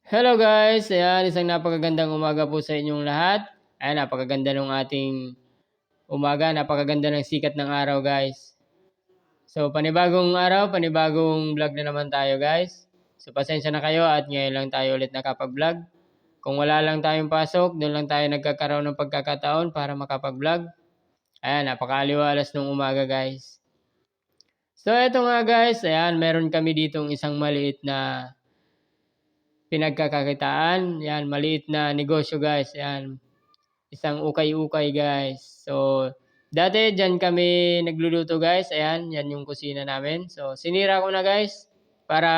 Hello guys! Ayan, isang napakagandang umaga po sa inyong lahat. Ayan, napakaganda ng ating umaga, napakaganda ng sikat ng araw guys. So, panibagong araw, panibagong vlog na naman tayo guys. So, pasensya na kayo at ngayon lang tayo ulit nakapag-vlog. Kung wala lang tayong pasok, doon lang tayo nagkakaroon ng pagkakataon para makapag-vlog. Ayan, napakaliwalas ng umaga guys. So, eto nga guys, ayan, meron kami ditong isang maliit na pinagkakakitaan. Yan, maliit na negosyo guys. Yan, isang ukay-ukay guys. So, dati dyan kami nagluluto guys. Ayan, yan yung kusina namin. So, sinira ko na guys para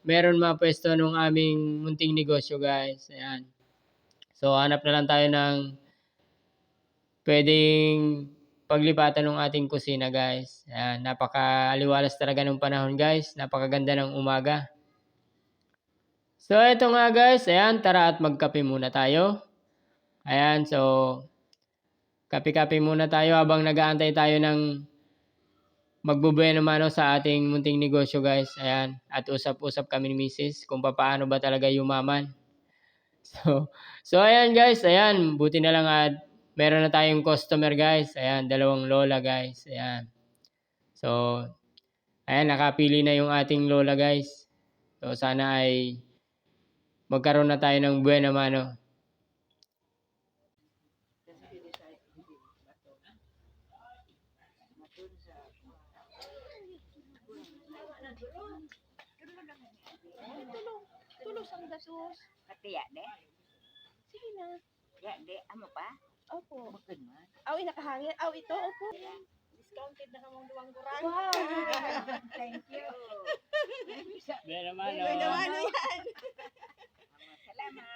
meron mapwesto nung aming munting negosyo guys. Ayan. So, hanap na lang tayo ng pwedeng paglipatan ng ating kusina guys. Ayan, napaka-aliwalas talaga ng panahon guys. Napakaganda ng umaga. So, eto nga guys, ayan, tara at magkape muna tayo. Ayan, so, kape-kape muna tayo habang nag-aantay tayo ng magbubueno mano sa ating munting negosyo guys. Ayan, at usap-usap kami ni Mrs. kung paano ba talaga yumaman. So ayan guys, ayan, buti na lang at meron na tayong customer guys. Ayan, dalawang lola guys. Ayan. So, ayan, nakapili na yung ating lola guys. So, sana ay magkaroon na tayo ng buena mano. Tulos ang gasos. Katiya de? Sige na. Ya de, amo pa? Opo. Bukod man. Aw, nakahangin. Aw, ito. Opo. Discounted na kamang duwang kurang. Wow. Thank you. Buena mano. Ano yan? Salamat.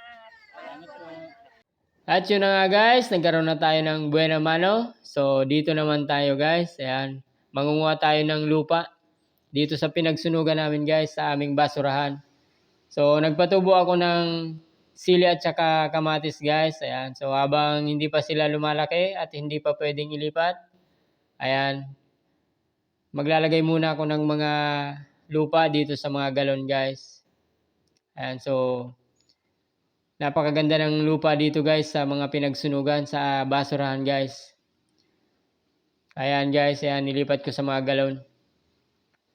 At yun na nga guys, nagkaroon na tayo ng buena mano. So, dito naman tayo guys. Ayan, mangunguha tayo ng lupa. Dito sa pinagsunugan namin guys, sa aming basurahan. So, nagpatubo ako ng sili at saka kamatis guys. Ayan, so habang hindi pa sila lumalaki at hindi pa pwedeng ilipat, ayan, maglalagay muna ako ng mga lupa dito sa mga galon guys. Ayan, so, napakaganda ng lupa dito guys sa mga pinagsunugan sa basurahan guys. Ayan guys, ayan, nilipat ko sa mga galon.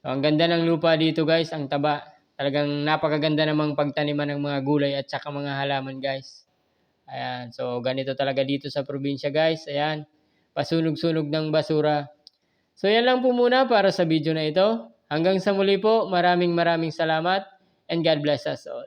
So, ang ganda ng lupa dito guys, ang taba. Talagang napakaganda namang pagtaniman ng mga gulay at saka mga halaman guys. Ayan, so ganito talaga dito sa probinsya guys. Ayan, pasunog-sunog ng basura. So yan lang po muna para sa video na ito. Hanggang sa muli po, maraming salamat and God bless us all.